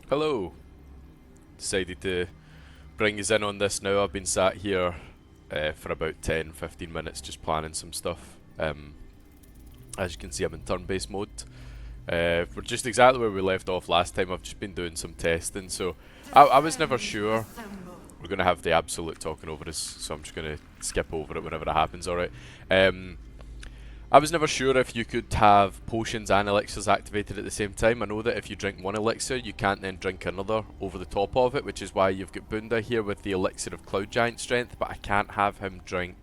Hello. Decided to bring us in on this now. I've been sat here for about 10-15 minutes just planning some stuff. As you can see, I'm in turn-based mode. We're just exactly where we left off last time. I've just been doing some testing, so I was never sure. We're going to have the absolute talking over us, so I'm just going to skip over it whenever it happens, alright? I was never sure if you could have potions and elixirs activated at the same time. I know that if you drink one elixir, you can't then drink another over the top of it, which is why you've got Bunda here with the elixir of Cloud Giant Strength, but I can't have him drink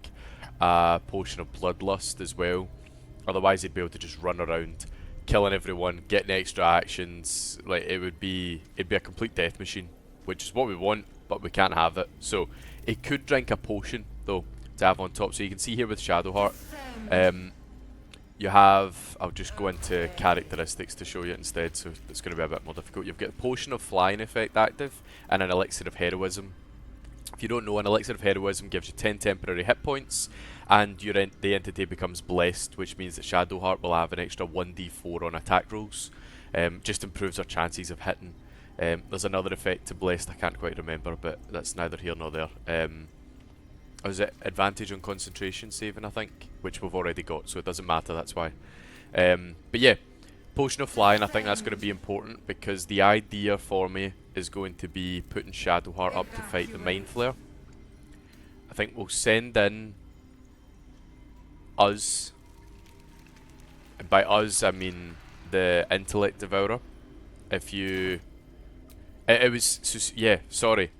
a potion of Bloodlust as well. Otherwise he'd be able to just run around, killing everyone, getting extra actions. Like, it'd be a complete death machine, which is what we want, but we can't have it. So he could drink a potion though to have on top. So you can see here with Shadowheart, you have, I'll just go into characteristics to show you instead, so it's going to be a bit more difficult. You've got a potion of flying effect active and an elixir of heroism. If you don't know, an elixir of heroism gives you 10 temporary hit points, and the entity becomes blessed, which means that Shadowheart will have an extra 1d4 on attack rolls. Just improves our chances of hitting. There's another effect to blessed, I can't quite remember, but that's neither here nor there. Was it advantage on concentration saving, I think, which we've already got, so it doesn't matter, that's why. But yeah, potion of flying, I think that's going to be important, because the idea for me is going to be putting Shadowheart up to fight the Mind Flayer. I think we'll send in us, and by us I mean the Intellect Devourer. If you... It was... Yeah, sorry.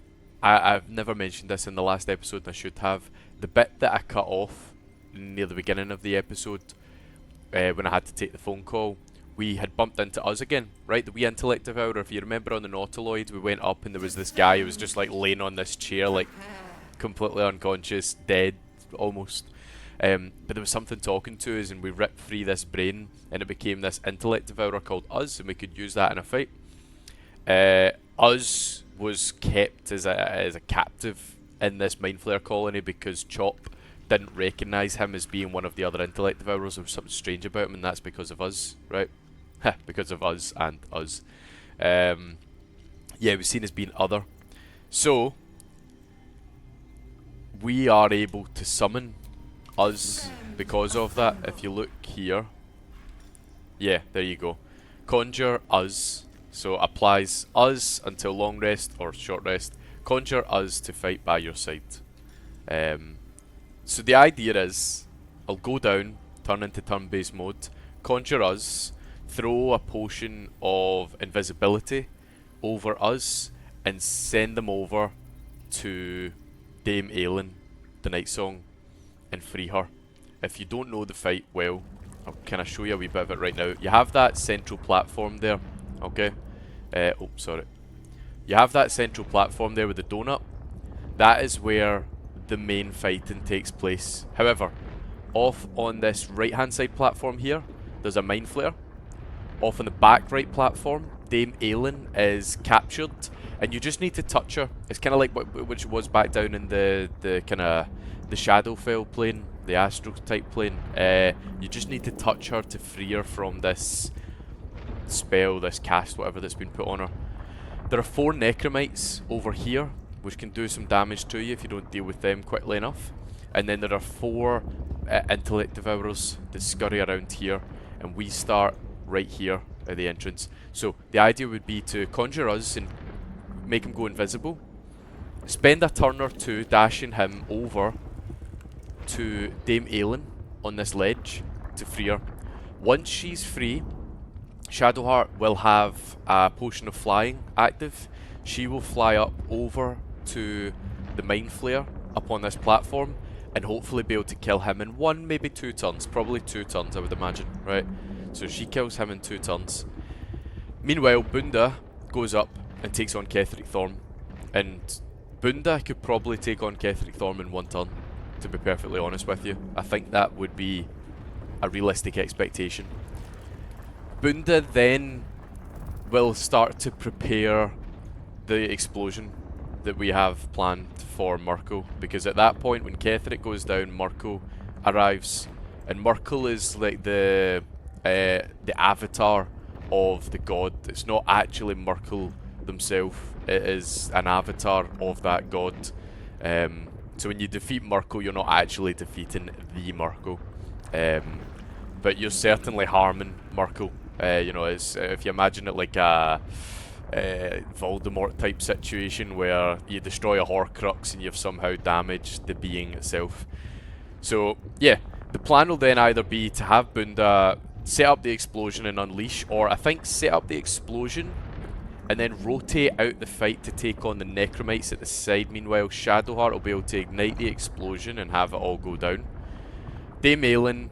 I've never mentioned this in the last episode, and I should have. The bit that I cut off near the beginning of the episode, when I had to take the phone call, we had bumped into us again, right? The wee Intellect Devourer. If you remember on the Nautiloid, we went up and there was this guy who was just like laying on this chair, like completely unconscious, dead almost. But there was something talking to us, and we ripped free this brain, and it became this Intellect Devourer called us, and we could use that in a fight. Us was kept as a captive in this Mind Flayer colony because Chop didn't recognise him as being one of the other Intellect Devourers. There was something strange about him, and that's because of us, right? Because of us and us. Yeah, he was seen as being other. So, we are able to summon us because of that. If you look here, yeah, there you go. Conjure us. So applies us until long rest or short rest. Conjure us to fight by your side. So the idea is, I'll go down, turn into turn-based mode, conjure us, throw a potion of invisibility over us, and send them over to Dame Aelin, the Night Song, and free her. If you don't know the fight well, I'll kind of show you a wee bit of it right now. You have that central platform there, okay? Oh, sorry. You have that central platform there with the donut. That is where the main fighting takes place. However, off on this right-hand side platform here, there's a Mind Flayer. Off on the back right platform, Dame Aelin is captured, and you just need to touch her. It's kind of like which was back down in the kind of the Shadowfell plane, the Astral type plane. You just need to touch her to free her from this spell, this cast, whatever that's been put on her. There are 4 Necromites over here, which can do some damage to you if you don't deal with them quickly enough. And then there are 4 Intellect Devourers that scurry around here, and we start right here at the entrance. So the idea would be to conjure us and make him go invisible. Spend a turn or two dashing him over to Dame Aelin on this ledge to free her. Once she's free, Shadowheart will have a potion of flying active. She will fly up over to the Mind Flayer up on this platform and hopefully be able to kill him in 1, maybe 2 turns. Probably 2 turns, I would imagine, right? So she kills him in 2 turns. Meanwhile, Bunda goes up and takes on Ketheric Thorm. And Bunda could probably take on Ketheric Thorm in 1 turn, to be perfectly honest with you. I think that would be a realistic expectation. Bunda then will start to prepare the explosion that we have planned for Myrkul, because at that point when Ketheric goes down, Myrkul arrives, and Myrkul is like the avatar of the god. It's not actually Myrkul themselves. It is an avatar of that god. So when you defeat Myrkul, you're not actually defeating the Myrkul. But you're certainly harming Myrkul. You know, it's, if you imagine it like a Voldemort type situation where you destroy a Horcrux and you've somehow damaged the being itself. So yeah, the plan will then either be to have Bunda set up the explosion and unleash, or I think set up the explosion and then rotate out the fight to take on the Necromites at the side. Meanwhile, Shadowheart will be able to ignite the explosion and have it all go down. Daemalin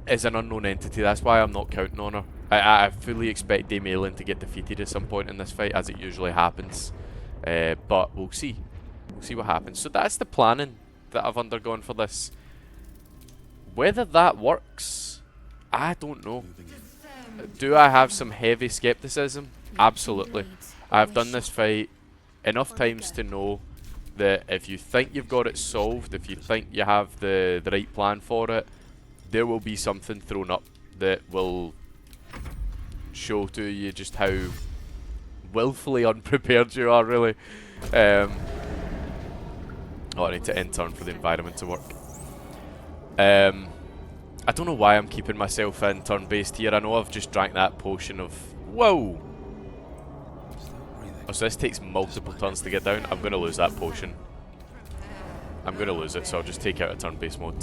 is an unknown entity, that's why I'm not counting on her. I fully expect Daemalin to get defeated at some point in this fight, as it usually happens. But we'll see. We'll see what happens. So that's the planning that I've undergone for this. Whether that works, I don't know. Do I have some heavy skepticism? Absolutely. I've done this fight enough times to know that if you think you've got it solved, if you think you have the right plan for it, there will be something thrown up that will show to you just how willfully unprepared you are, really. Oh, I need to intern for the environment to work. I don't know why I'm keeping myself in turn-based here. I know I've just drank that potion of... Whoa! Oh, so this takes multiple turns to get down. I'm going to lose that potion. I'm going to lose it, so I'll just take out a turn-based mode.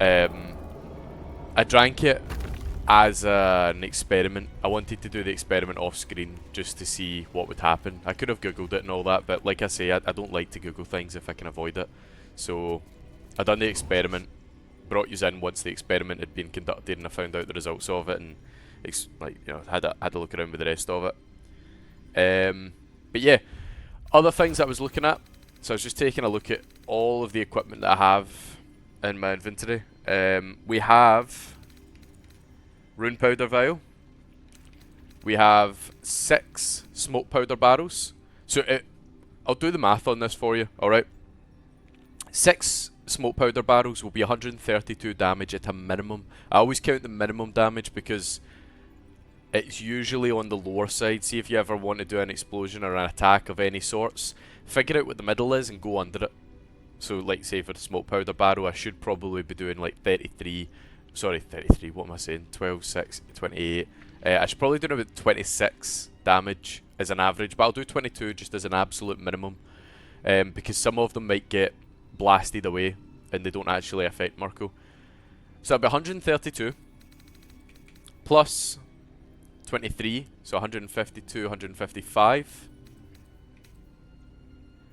I drank it as an experiment. I wanted to do the experiment off-screen just to see what would happen. I could have googled it and all that, but like I say, I don't like to google things if I can avoid it. So I done the experiment, brought you in once the experiment had been conducted, and I found out the results of it, and like, you know, had a look around with the rest of it. But yeah, other things I was looking at. So I was just taking a look at all of the equipment that I have in my inventory. We have rune powder vial. We have 6 smoke powder barrels. So I'll do the math on this for you. All right. 6 smoke powder barrels will be 132 damage at a minimum. I always count the minimum damage because it's usually on the lower side. See, if you ever want to do an explosion or an attack of any sorts, figure out what the middle is and go under it. So, like, say for the smoke powder barrel, I should probably be doing like 33, what am I saying, 12, 6, 28. I should probably do about 26 damage as an average, but I'll do 22 just as an absolute minimum, because some of them might get blasted away and they don't actually affect Myrkul. So that'll be 132 plus 23, so 152, 155.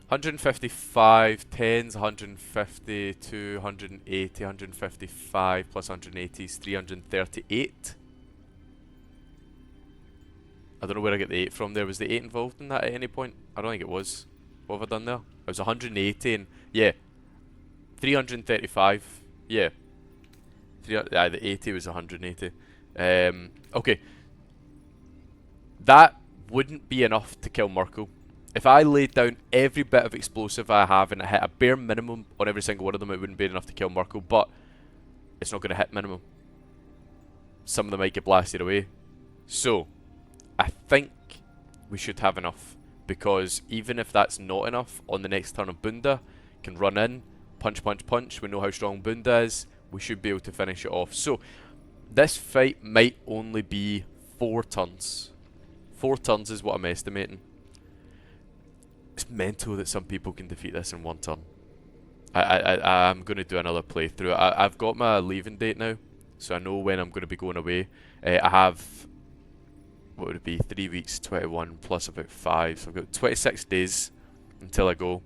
155, 10s, 152, 180, 155 plus 180 is 338. I don't know where I get the 8 from there. Was the 8 involved in that at any point? I don't think it was. What have I done there? It was 180 and... yeah. 335. Yeah. The 80 was 180. Okay. That wouldn't be enough to kill Myrkul. If I laid down every bit of explosive I have and it hit a bare minimum on every single one of them, it wouldn't be enough to kill Myrkul, but it's not going to hit minimum. Some of them might get blasted away. So, I think we should have enough, because even if that's not enough, on the next turn of Bunda, can run in, punch, punch, punch. We know how strong Bunda is. We should be able to finish it off. So, this fight might only be 4 turns. 4 turns is what I'm estimating. It's mental that some people can defeat this in 1 turn. I'm going to do another playthrough. I've got my leaving date now, so I know when I'm going to be going away. I have, what would it be, 3 weeks, 21 plus about 5, so I've got 26 days until I go,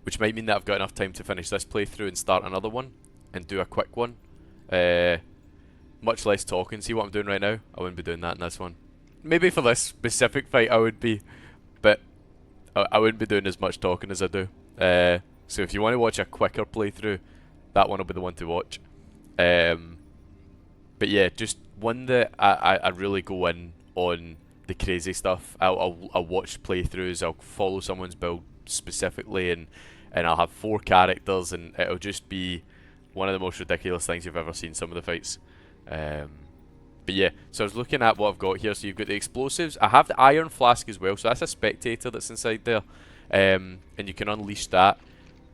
which might mean that I've got enough time to finish this playthrough and start another one and do a quick one. Much less talking. See what I'm doing right now? I wouldn't be doing that in this one. Maybe for this specific fight I would be, but I wouldn't be doing as much talking as I do. So if you want to watch a quicker playthrough, that one will be the one to watch. But yeah, just one that I really go in on the crazy stuff. I'll watch playthroughs, I'll follow someone's build specifically, and I'll have 4 characters, and it'll just be one of the most ridiculous things you've ever seen, some of the fights. But But yeah, so I was looking at what I've got here. So you've got the explosives. I have the iron flask as well. So that's a spectator that's inside there. And you can unleash that.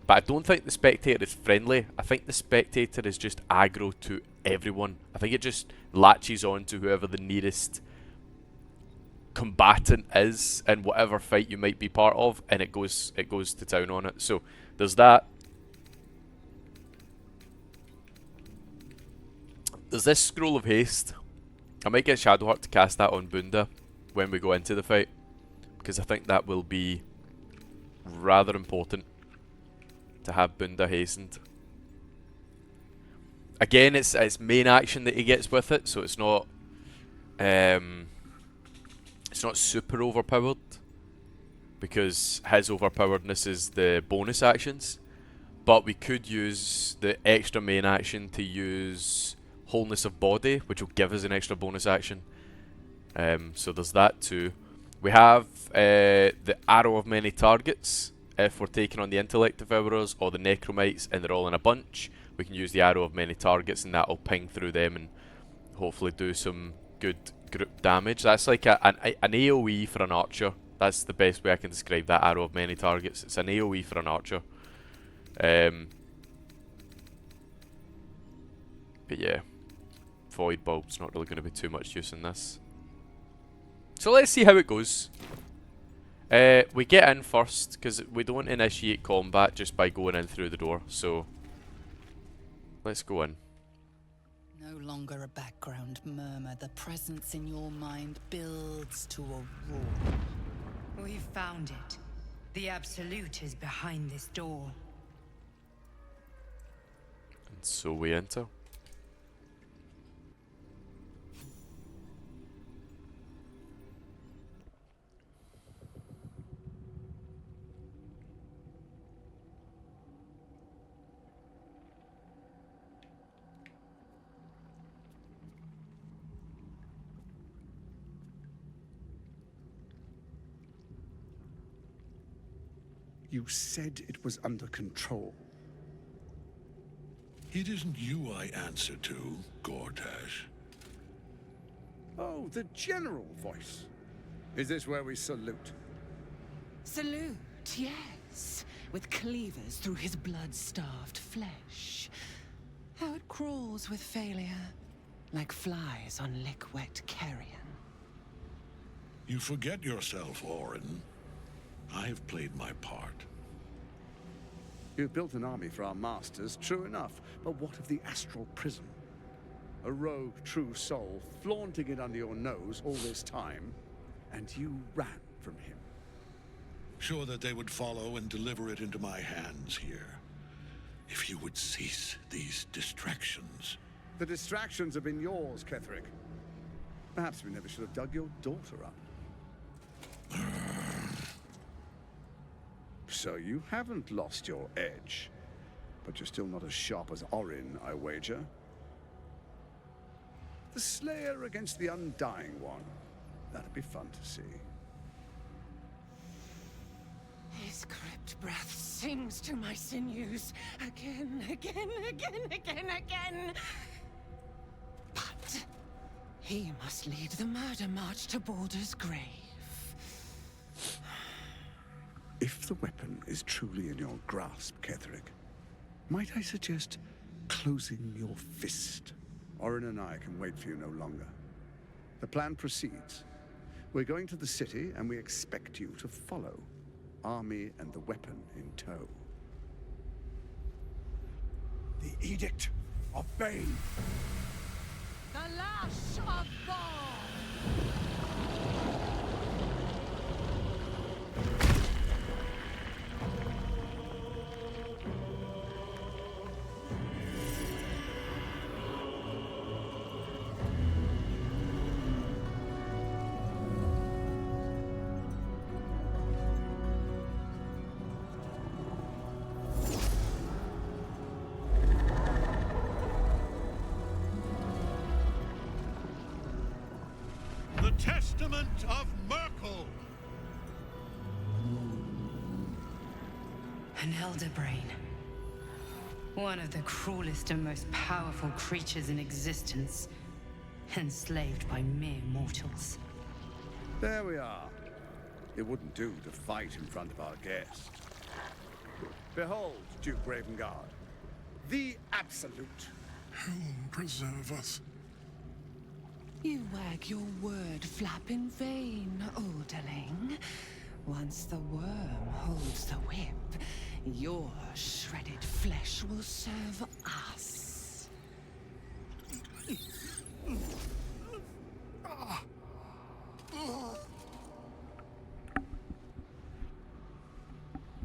But I don't think the spectator is friendly. I think the spectator is just aggro to everyone. I think it just latches on to whoever the nearest combatant is in whatever fight you might be part of, and it goes to town on it. So there's that. There's this Scroll of Haste. I might get Shadowheart to cast that on Bunda when we go into the fight, because I think that will be rather important to have Bunda hastened. Again, it's main action that he gets with it, so it's not super overpowered, because his overpoweredness is the bonus actions. But we could use the extra main action to use Wholeness of Body, which will give us an extra bonus action. So there's that too. We have the Arrow of Many Targets. If we're taking on the Intellect Devourers or the Necromites and they're all in a bunch, we can use the Arrow of Many Targets, and that'll ping through them and hopefully do some good group damage. That's like an AoE for an archer. That's the best way I can describe that Arrow of Many Targets. It's an AoE for an archer. But yeah, Void Bulb's not really going to be too much use in this. So let's see how it goes. We get in first, because we don't initiate combat just by going in through the door, so let's go in. No longer a background murmur. The presence in your mind builds to a roar. We've found it. The Absolute is behind this door. And so we enter. You said it was under control. It isn't you I answer to, Gortash. Oh, the general voice. Is this where we salute? Salute, yes. With cleavers through his blood-starved flesh. How it crawls with failure, like flies on lick-wet carrion. You forget yourself, Orin. I've played my part. You've built an army for our masters, true enough. But what of the astral prison? A rogue true soul flaunting it under your nose all this time, and you ran from him. Sure that they would follow and deliver it into my hands here. If you would cease these distractions. The distractions have been yours, Ketherick. Perhaps we never should have dug your daughter up. So you haven't lost your edge, but you're still not as sharp as Orin, I wager. The Slayer against the Undying One. That'd be fun to see. His crypt breath sings to my sinews. Again, again, again, again, again. But he must lead the murder march to Baldur's grave. If the weapon is truly in your grasp, Ketherick, might I suggest closing your fist? Orin and I can wait for you no longer. The plan proceeds. We're going to the city, and we expect you to follow. Army and the weapon in tow. The Edict of Bane. The lash of Bhaal! The Testament of Myrkul! An elder brain. One of the cruelest and most powerful creatures in existence. enslaved by mere mortals. There we are. It wouldn't do to fight in front of our guest. Behold, Duke Ravengard, the Absolute. Helm preserve us. You wag your word flap in vain, olderling. Once the worm holds the whip, your shredded flesh will serve us.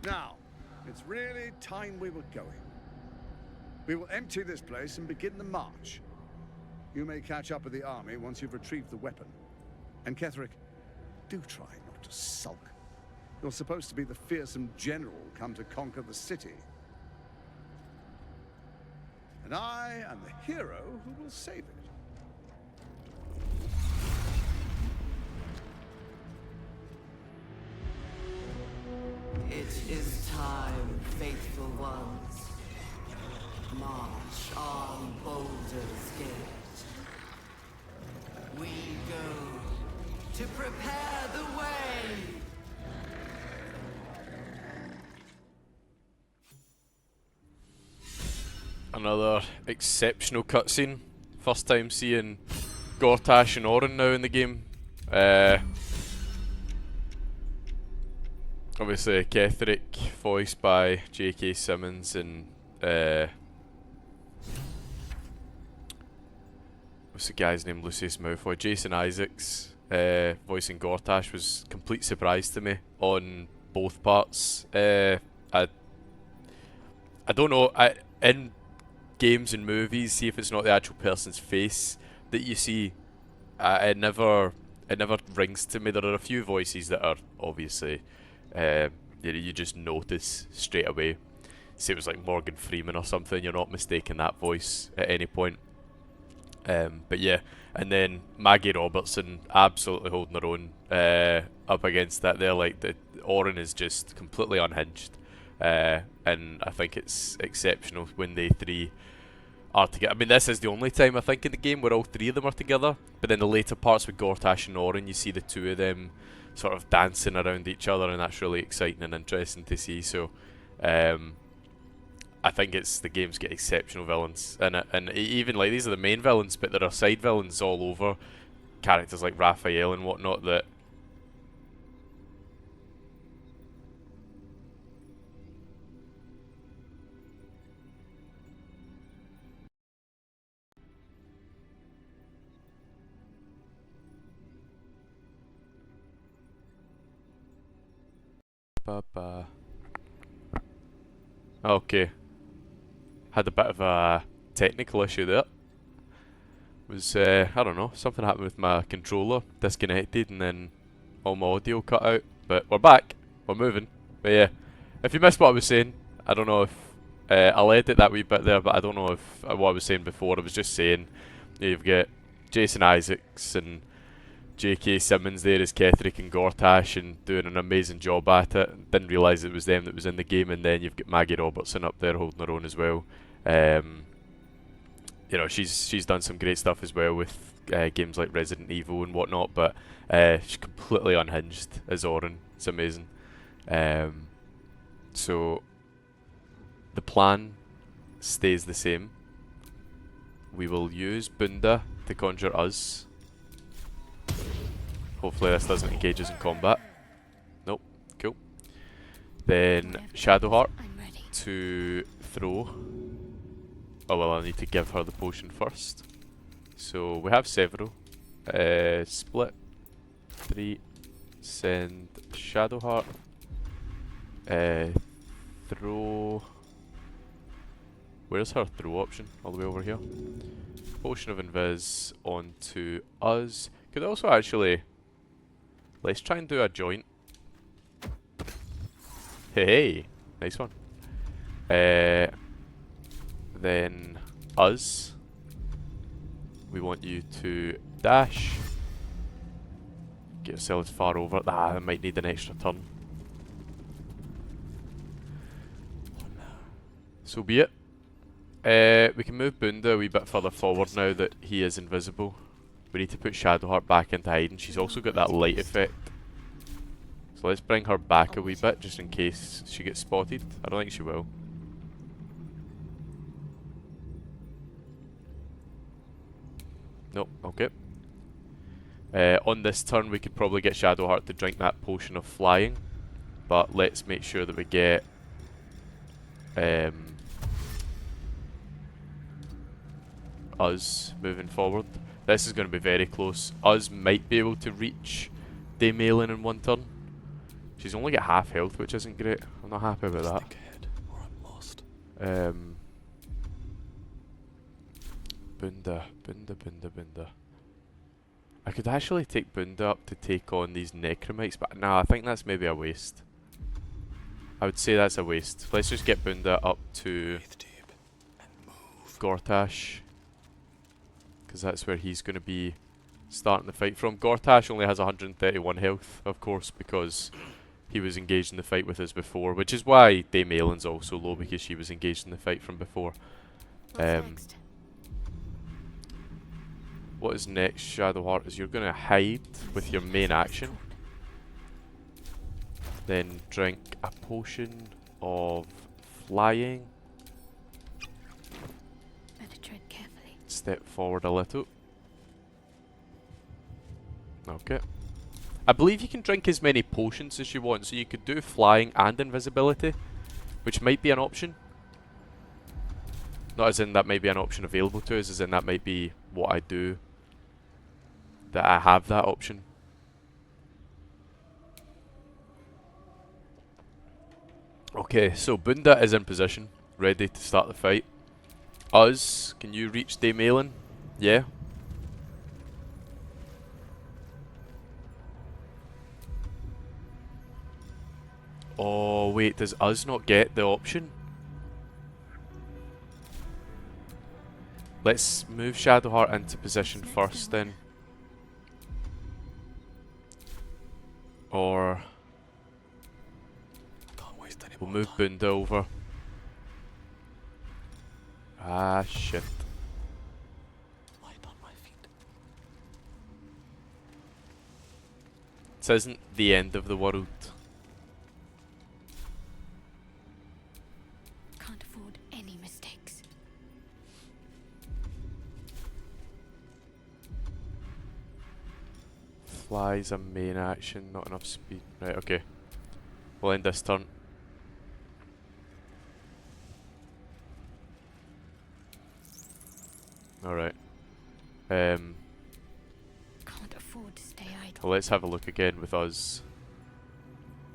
Now, it's really time we were going. We will empty this place and begin the march. You may catch up with the army once you've retrieved the weapon. And Ketheric, do try not to sulk. You're supposed to be the fearsome general come to conquer the city. And I am the hero who will save it. It is time, faithful ones. March on Baldur's Gate. We go to prepare the way. Another exceptional cutscene. First time seeing Gortash and Orin now in the game. Obviously Ketheric, voiced by J.K. Simmons, and what's the guy's name? Lucius Malfoy. Jason Isaacs voicing Gortash was a complete surprise to me on both parts. I don't know. In games and movies, see if it's not the actual person's face that you see. It never rings to me. There are a few voices that are obviously you just notice straight away. Say it was like Morgan Freeman or something, you're not mistaking that voice at any point. But yeah, and then Maggie Robertson absolutely holding her own up against that there. Like, the Orin is just completely unhinged, and I think it's exceptional when they three are together. I mean, this is the only time I think in the game where all three of them are together, but then the later parts with Gortash and Orin, you see the two of them sort of dancing around each other, and that's really exciting and interesting to see. So I think the game's got exceptional villains, and even like these are the main villains, but there are side villains all over, characters like Raphael and whatnot that Okay. Had a bit of a technical issue there. Was I don't know, something happened with my controller, disconnected, and then all my audio cut out. But we're back, we're moving. But yeah, if you missed what I was saying, I don't know if I'll edit that wee bit there, but I don't know if what I was saying before. I was just saying you've got Jason Isaacs and J.K. Simmons there as Ketheric and Gortash, and doing an amazing job at it. Didn't realise it was them that was in the game. And then you've got Maggie Robertson up there holding her own as well. You know, she's done some great stuff as well with games like Resident Evil and whatnot. But she's completely unhinged as Orin. It's amazing. So the plan stays the same. We will use Bunda to conjure us. Hopefully this doesn't engage us in combat. Nope. Cool. Then Shadowheart to throw. Oh well, I need to give her the potion first. So we have several. Split. 3. Send Shadowheart. Throw. Where's her throw option? All the way over here. Potion of Invis onto us. Could also actually... Let's try and do a joint. Hey, nice one. Then us. We want you to dash. Get yourselves far over. I might need an extra turn. So be it. We can move Bunda a wee bit further forward now that he is invisible. We need to put Shadowheart back into hiding. She's also got that light effect. So let's bring her back a wee bit, just in case she gets spotted. I don't think she will. Nope, okay. On this turn we could probably get Shadowheart to drink that potion of flying. But let's make sure that we get... us moving forward. This is going to be very close. Us might be able to reach Daemalin in one turn. She's only got half health, which isn't great. I'm not happy about that. Think ahead, or I'm lost. Bunda. I could actually take Bunda up to take on these Necromites, but nah, I think that's maybe a waste. I would say that's a waste. Let's just get Bunda up to Breathe deep and move. Gortash, because that's where he's going to be starting the fight from. Gortash only has 131 health, of course, because he was engaged in the fight with us before, which is why Daemalin's also low, because she was engaged in the fight from before. Next? What is next, Shadowheart, is you're going to hide with your main action. Then drink a potion of flying. Better tread carefully. Step forward a little. Okay. I believe you can drink as many potions as you want, so you could do flying and invisibility, which might be an option. Not as in that might be an option available to us, as in that might be what I do. That I have that option. Okay, so Bunda is in position, ready to start the fight. Us, can you reach Daemalin? Yeah. Oh wait, does us not get the option? Let's move Shadowheart into position first then. Or Can't waste any we'll more move time. Bunda over. Ah shit. Light on my feet. This isn't the end of the world. Can't afford any mistakes. Fly's a main action, not enough speed. Right, okay. We'll end this turn. Alright. Can't afford to stay idle. Well, let's have a look again with us.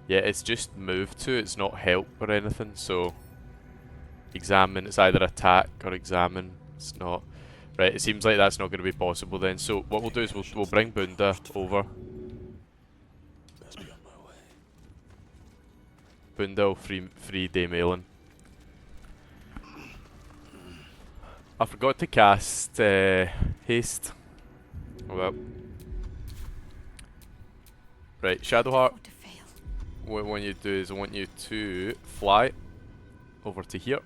Yeah, it's just move to, it's not help or anything, so... Examine, it's either attack or examine. It's not... Right, it seems like that's not going to be possible then, so what we'll do is we'll bring Bunda over. Best be on my way. Bunda will free Daemalin. I forgot to cast haste. Oh well. Right, Shadowheart, Afford to fail. what I want you to do is I want you to fly over to here.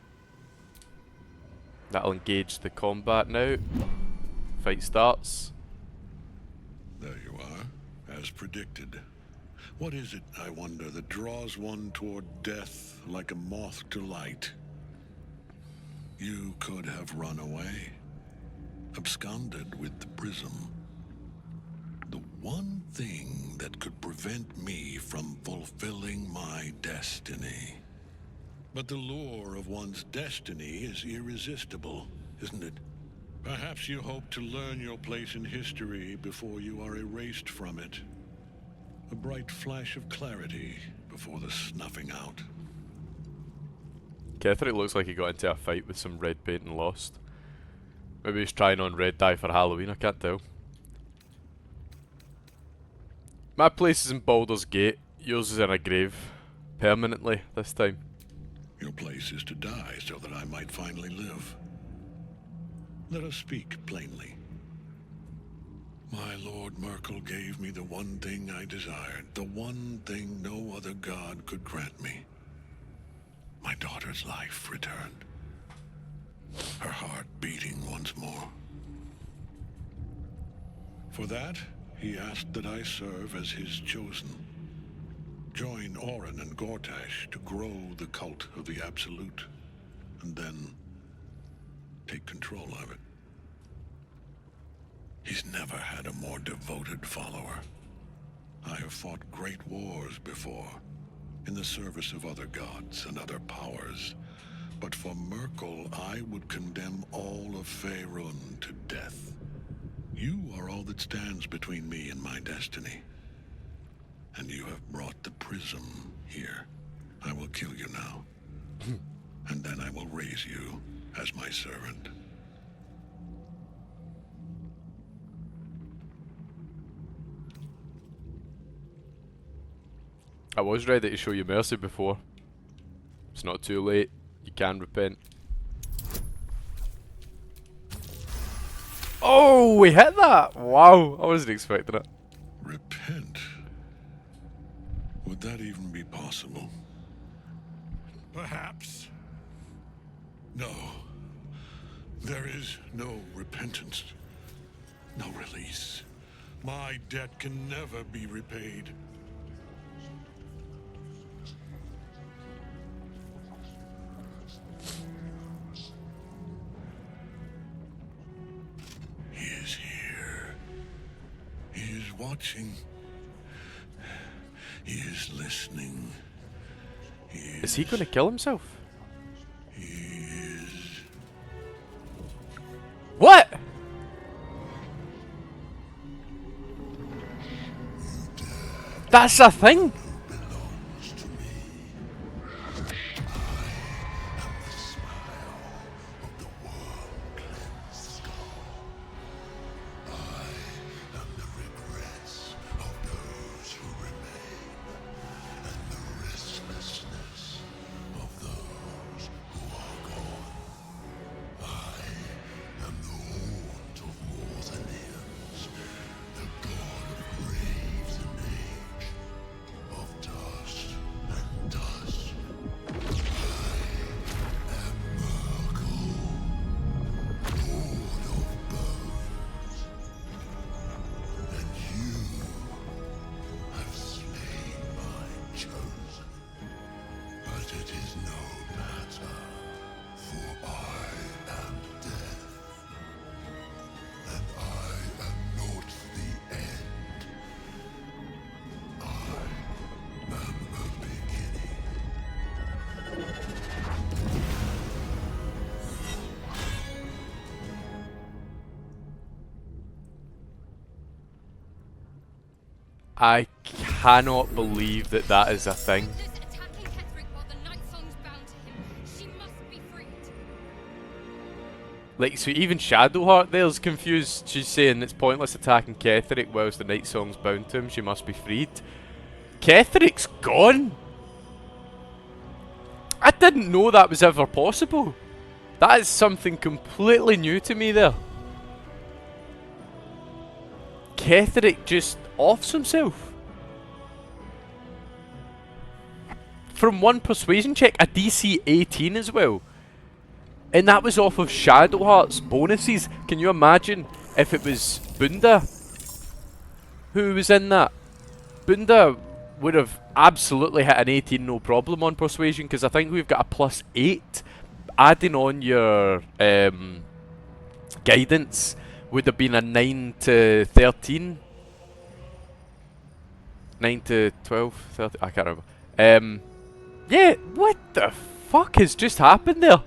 That'll engage the combat now. Fight starts. There you are, as predicted. What is it, I wonder, that draws one toward death like a moth to light? You could have run away, absconded with the prism. The one thing that could prevent me from fulfilling my destiny. But the lure of one's destiny is irresistible, isn't it? Perhaps you hope to learn your place in history before you are erased from it. A bright flash of clarity before the snuffing out. Ketherick looks like he got into a fight with some red paint and lost. Maybe he's trying on red dye for Halloween, I can't tell. My place is in Baldur's Gate, yours is in a grave. Permanently, this time. Your place is to die so that I might finally live. Let us speak plainly. My Lord Myrkul gave me the one thing I desired, the one thing no other god could grant me. My daughter's life returned. Her heart beating once more. For that, he asked that I serve as his chosen. Join Orin and Gortash to grow the cult of the Absolute, and then take control of it. He's never had a more devoted follower. I have fought great wars before, in the service of other gods and other powers, but for Myrkul, I would condemn all of Faerun to death. You are all that stands between me and my destiny. And you have brought the prism here. I will kill you now. And then I will raise you as my servant. I was ready to show you mercy before. It's not too late. You can repent. Oh, we hit that! Wow, I wasn't expecting it. Repent? Would that even be possible? Perhaps. No. There is no repentance. No release. My debt can never be repaid. He is here. He is watching. He is listening. Is he gonna kill himself? He is. What? That's a thing? Belongs to me. I am the smile of the world cleansed skull. I am the regrets of those who remain, and the restlessness of those who are gone. I am the haunt of Morthanians, the god of graves and age, of dust and dust. I am Myrkul, lord of bones, and you have slain my chosen. But it is no matter, for I am death, and I am not the end. I am the beginning. I cannot believe that that is a thing. Baldurs attacking Ketheric while the Night Song's bound to him. She must be freed. Like, so even Shadowheart there's confused. She's saying it's pointless attacking Ketheric whilst the Night Song's bound to him. She must be freed. Ketheric's gone? I didn't know that was ever possible. That is something completely new to me there. Ketheric just offs himself. From one persuasion check, a DC 18 as well. And that was off of Shadowheart's bonuses. Can you imagine if it was Bunda who was in that? Bunda would have absolutely hit an 18 no problem on persuasion, because I think we've got a +8. Adding on your guidance would have been a 9 to 13. 9 to 12, 13, I can't remember. Yeah, what the fuck has just happened there?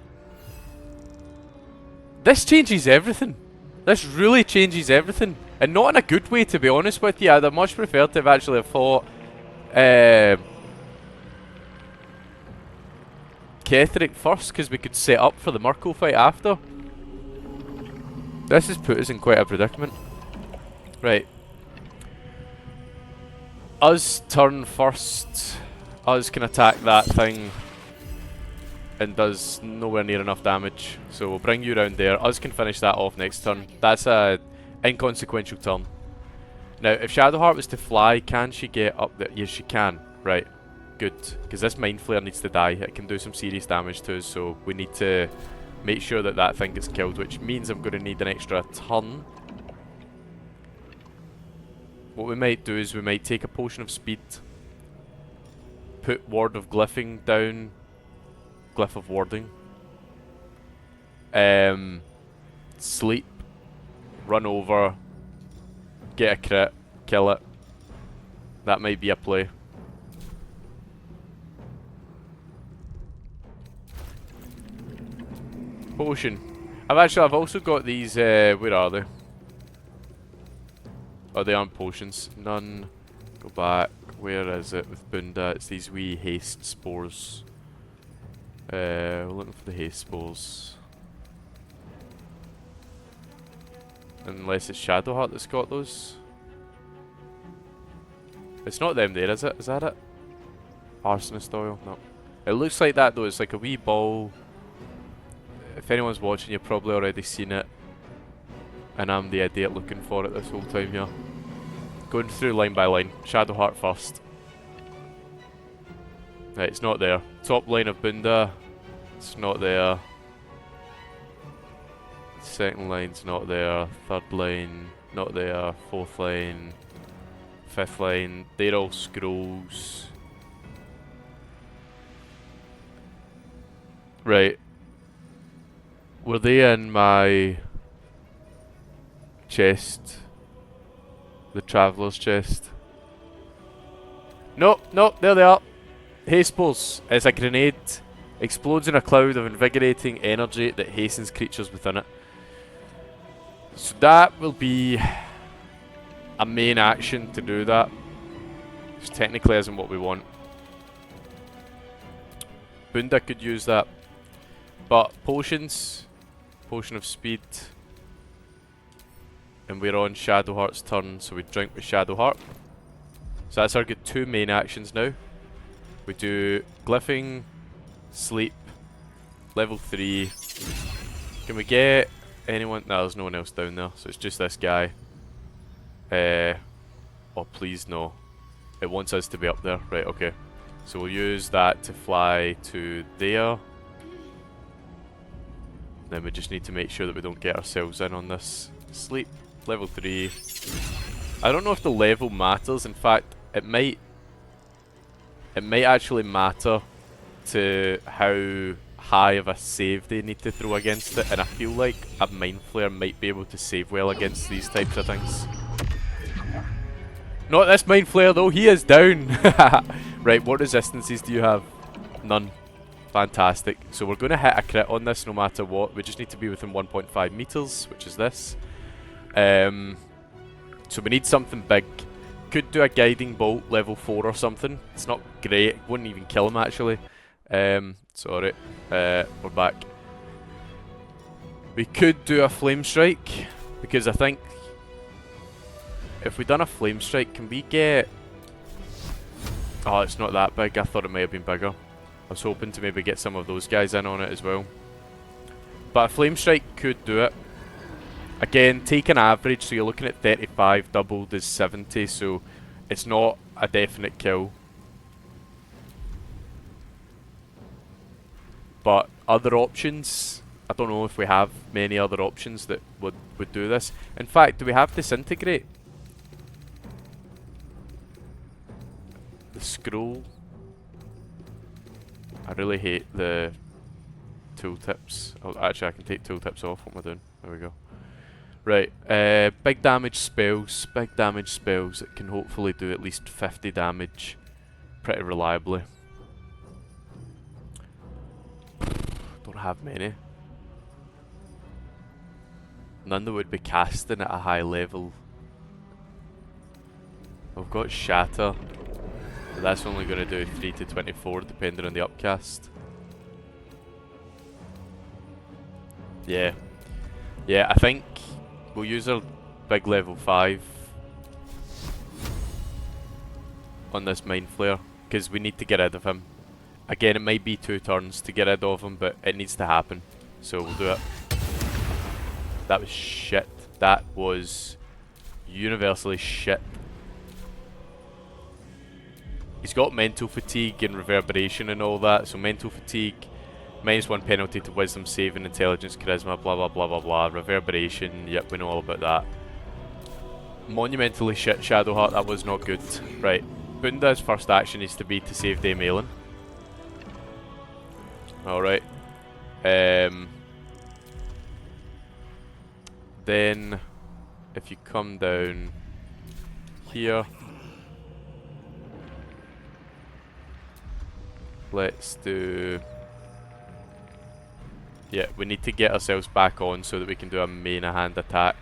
This changes everything. This really changes everything. And not in a good way, to be honest with you. I'd have much preferred to have actually fought Ketheric first, because we could set up for the Myrkul fight after. This has put us in quite a predicament. Right. Us turn first. Us can attack that thing and does nowhere near enough damage. So we'll bring you around there. Us can finish that off next turn. That's a inconsequential turn. Now, if Shadowheart was to fly, can she get up there? Yes, she can. Right. Good. Because this Mind Flayer needs to die. It can do some serious damage to us, so we need to make sure that that thing gets killed, which means I'm going to need an extra turn. what we might do is we might take a potion of speed, put Ward of Glyphing down, Glyph of Warding, sleep, run over, get a crit, kill it. That might be a play. Potion. I've also got these, where are they? Oh, they aren't potions. None. Go back. Where is it with Bunda? It's these wee haste spores. We're looking for the haste spores. Unless it's Shadowheart that's got those. It's not them there, is it? Is that it? Arsonist oil? No. It looks like that though. It's like a wee ball. If anyone's watching, you've probably already seen it. And I'm the idiot looking for it this whole time here. Going through line by line. Shadowheart first. Right, it's not there. Top line of Bunda. It's not there. Second line's not there. Third line, not there. Fourth line. Fifth line. They're all scrolls. Right. Were they in my chest? The Traveller's chest? Nope, nope, there they are. Haste Pulse is a grenade. Explodes in a cloud of invigorating energy that hastens creatures within it. So that will be a main action to do that. Which technically isn't what we want. Bunda could use that. But potions. Potion of speed. And we're on Shadowheart's turn, so we drink with Shadowheart. So that's our good 2 main actions now. We do Glyphing, Sleep, level 3. Can we get anyone? No, there's no one else down there, so it's just this guy. Oh please no. It wants us to be up there. Right, okay. So we'll use that to fly to there. Then we just need to make sure that we don't get ourselves in on this. Sleep, level 3. I don't know if the level matters. In fact, it might actually matter to how high of a save they need to throw against it, and I feel like a Mind Flayer might be able to save well against these types of things. Not this Mind Flayer though, he is down! Right, what resistances do you have? None. Fantastic. So we're going to hit a crit on this no matter what. We just need to be within 1.5 meters, which is this. So we need something big. Could do a Guiding Bolt level 4 or something. It's not great. Wouldn't even kill him actually. Sorry. We're back. We could do a Flame Strike, because I think if we done a Flame Strike, can we get... Oh, it's not that big. I thought it might have been bigger. I was hoping to maybe get some of those guys in on it as well. But a Flame Strike could do it. Again, take an average, so you're looking at 35, doubled is 70, so it's not a definite kill. But other options, I don't know if we have many other options that would do this. In fact, do we have Disintegrate? The scroll. I really hate the tooltips. Oh, actually, I can take tooltips off. What am I doing? There we go. Right, big damage spells. Big damage spells that can hopefully do at least 50 damage pretty reliably. Don't have many. None that would be casting at a high level. I've got Shatter. But that's only going to do 3 to 24 depending on the upcast. Yeah. Yeah, I think we'll use our big level 5 on this Mind Flayer, because we need to get rid of him. Again, it might be 2 turns to get rid of him, but it needs to happen. So we'll do it. That was shit. That was universally shit. He's got Mental Fatigue and Reverberation and all that, so Mental Fatigue, -1 penalty to Wisdom Saving, Intelligence, Charisma, blah blah blah blah blah. Reverberation, yep, we know all about that. Monumentally shit Shadowheart, that was not good. Right, Bunda's first action needs to be to save Dame Aelin. Alright. Then, if you come down here, let's do... Yeah, we need to get ourselves back on so that we can do a main hand attack.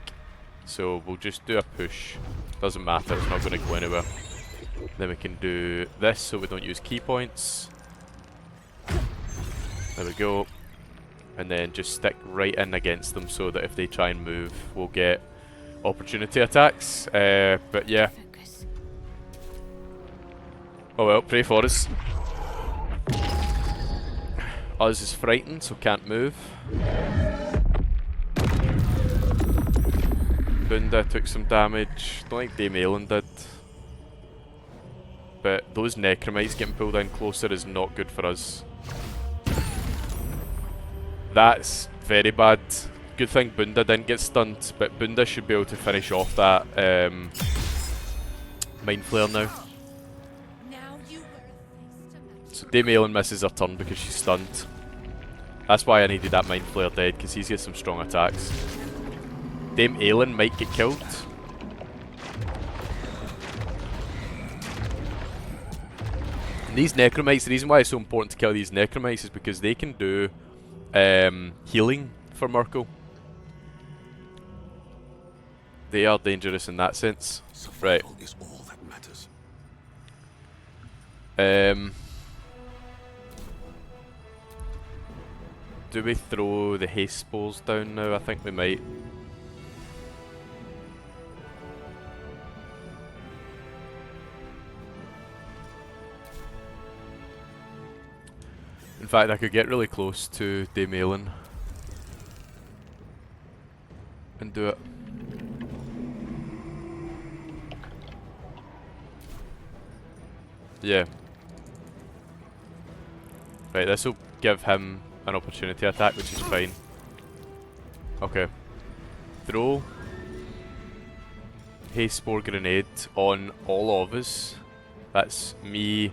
So we'll just do a push. Doesn't matter, it's not going to go anywhere. Then we can do this so we don't use key points. There we go. And then just stick right in against them so that if they try and move, we'll get opportunity attacks. But yeah. Oh well, pray for us. Us is frightened, so can't move. Bunda took some damage. Don't think Dame Aelin did. But those Necromites getting pulled in closer is not good for us. That's very bad. Good thing Bunda didn't get stunned, but Bunda should be able to finish off that Mind Flare now. So Dame Aelin misses her turn because she's stunned. That's why I needed that Mind Flare dead, because he's got some strong attacks. Dame Aelin might get killed. And these Necromites, the reason why it's so important to kill these Necromites is because they can do healing for Myrkul. They are dangerous in that sense. Right. Is all that matters. Do we throw the haste spells down now? I think we might. In fact, I could get really close to Dame Aelin and do it. Yeah. Right, this will give him an opportunity attack, which is fine. Okay. Throw haste spore grenade on all of us. That's me,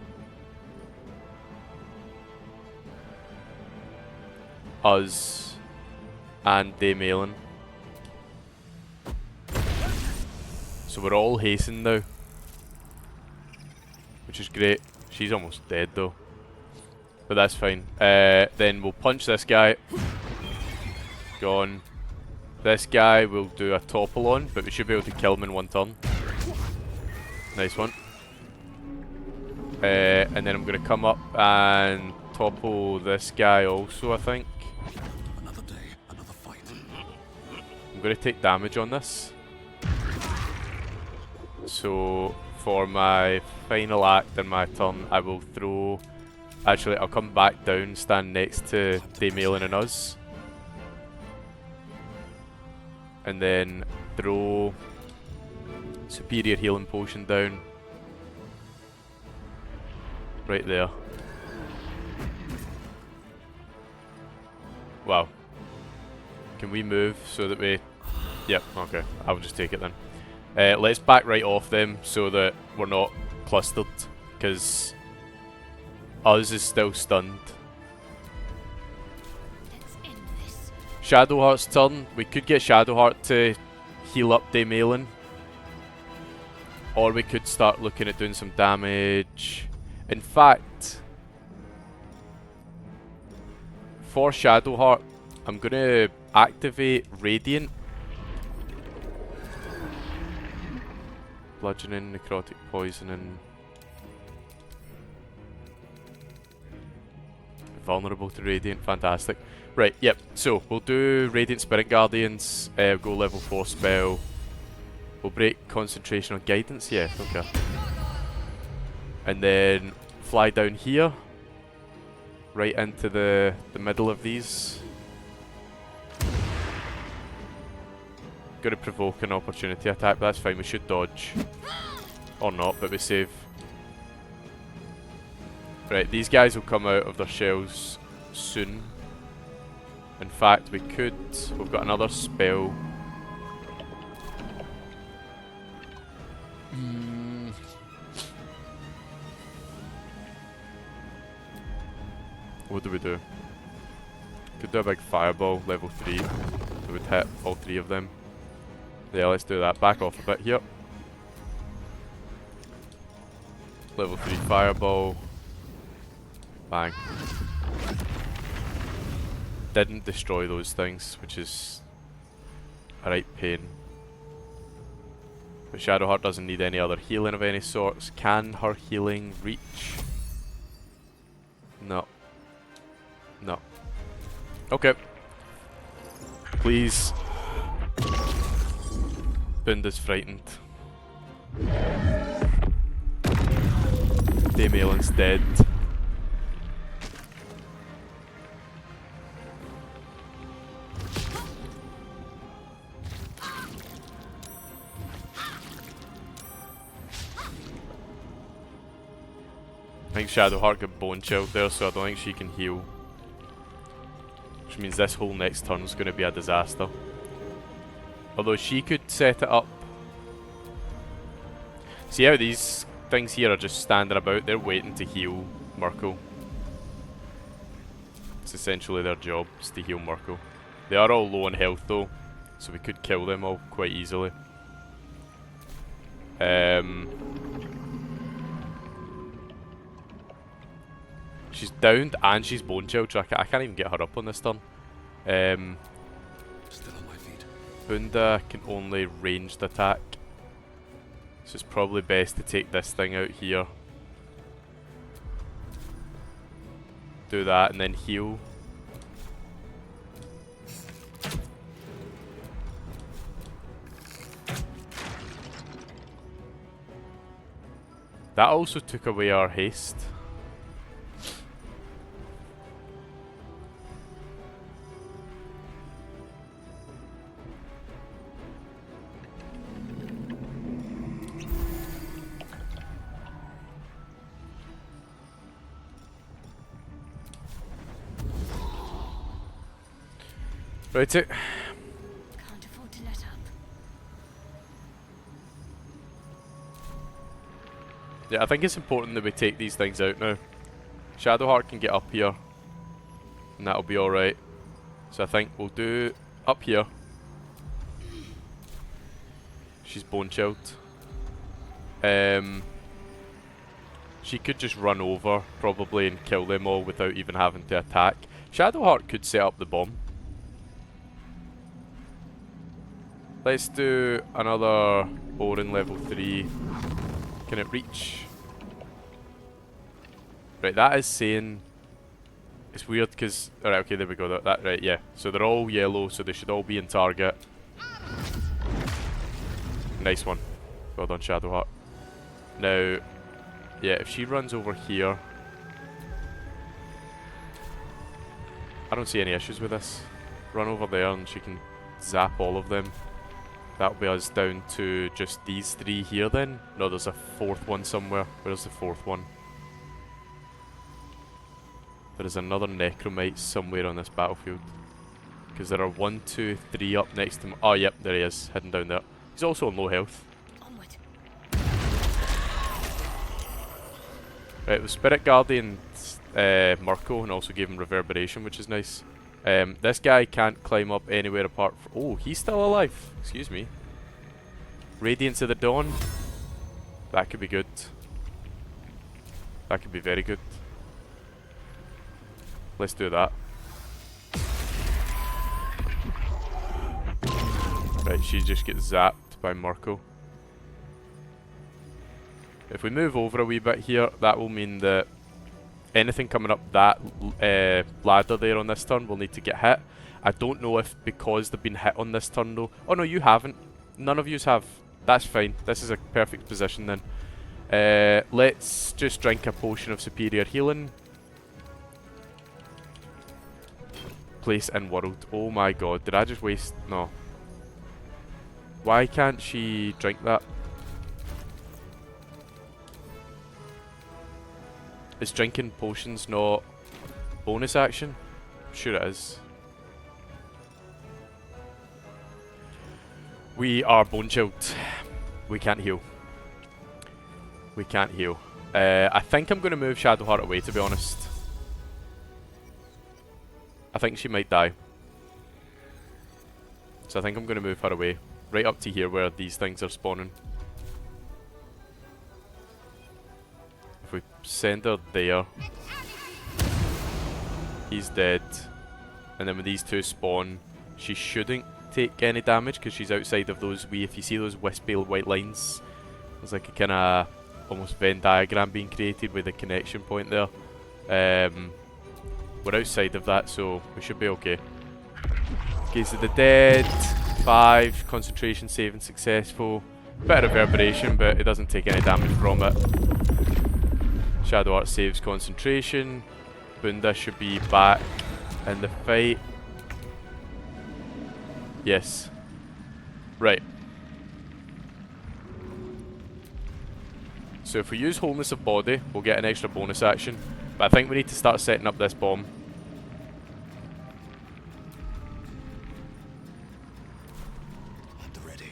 us, and Dame Aelin. So we're all hastened now, which is great. She's almost dead though, but that's fine. Then we'll punch this guy. Gone. This guy will do a topple on, but we should be able to kill him in one turn. Nice one. And then I'm going to come up and topple this guy also, I think. Another day, another fight. I'm going to take damage on this. So for my final act in my turn, I will throw... Actually, I'll come back down, stand next to Dame Aelin and us. And then throw Superior Healing Potion down. Right there. Wow. Can we move so that we... Yep, okay. I'll just take it then. Let's back right off them so that we're not clustered, because us is still stunned. Shadowheart's turn. We could get Shadowheart to heal up Dame Aelin, or we could start looking at doing some damage. In fact, for Shadowheart, I'm going to activate Radiant. Bludgeoning, necrotic poisoning. Vulnerable to Radiant, fantastic. Right, yep, so we'll do Radiant Spirit Guardians, go level 4 spell. We'll break concentration on guidance, yeah, okay. And then fly down here, right into the middle of these. Going to provoke an opportunity attack, but that's fine, we should dodge. Or not, but we save. Right, these guys will come out of their shells soon. In fact, we could... We've got another spell. What do we do? Could do a big fireball, level 3. That would hit all 3 of them. Yeah, let's do that. Back off a bit here. Level 3 fireball. Bang. Didn't destroy those things, which is a right pain. But Shadowheart doesn't need any other healing of any sorts. Can her healing reach? No. No. Okay. Please. Bunda's frightened. Damielon's dead. I think Shadowheart got bone chilled there, so I don't think she can heal. Which means this whole next turn is going to be a disaster. Although she could set it up. See how these things here are just standing about? They're waiting to heal Myrkul. It's essentially their job, is to heal Myrkul. They are all low on health though, so we could kill them all quite easily. She's downed and she's bone chilled, so I can't even get her up on this turn. Still on my feet. Bunda can only ranged attack. So it's probably best to take this thing out here. Do that and then heal. That also took away our haste. Right, Can't afford to let up. yeah, I think it's important that we take these things out now. Shadowheart can get up here, and that'll be alright. So I think we'll do up here. She's bone chilled. She could just run over, probably, and kill them all without even having to attack. Shadowheart could set up the bomb. Let's do another Orin level 3. Can it reach? Right, that is saying... It's weird because... Alright, okay, there we go. That right, yeah. So they're all yellow, so they should all be in target. Nice one. Well done, Shadowheart. Now, yeah, if she runs over here... I don't see any issues with this. Run over there and she can zap all of them. That'll be us down to just these 3 here then. No, there's a 4th one somewhere. Where's the 4th one? There is another Necromite somewhere on this battlefield. Because there are 1, 2, 3 up next to him. Oh, yep, there he is, hidden down there. He's also on low health. Onward. Right, the Spirit Guardian Myrkul and also gave him Reverberation, which is nice. This guy can't climb up anywhere apart from... Oh, he's still alive. Excuse me. Radiance of the Dawn. That could be good. That could be very good. Let's do that. Right, she just gets zapped by Myrkul. If we move over a wee bit here, that will mean that anything coming up that ladder there on this turn will need to get hit. I don't know if because they've been hit on this turn though. Oh no, you haven't. None of yous have. That's fine. This is a perfect position then. Let's just drink a potion of superior healing. Place in world. Oh my god, did I just waste... No. Why can't she drink that? Is drinking potions not bonus action? Sure it is. We are bone chilled. We can't heal. We can't heal. I think I'm going to move Shadowheart away, to be honest. I think she might die. So I think I'm going to move her away. Right up to here where these things are spawning. If we send her there, he's dead. And then when these two spawn, she shouldn't take any damage because she's outside of those if you see those wispy white lines, there's like a kind of almost Venn diagram being created with a connection point there. We're outside of that, so we should be okay. Gaze of the Dead, 5, concentration saving successful. Bit of reverberation, but it doesn't take any damage from it. Shadowheart saves concentration. Bunda should be back in the fight. Yes. Right. So if we use Wholeness of Body, we'll get an extra bonus action. But I think we need to start setting up this bomb. At the ready.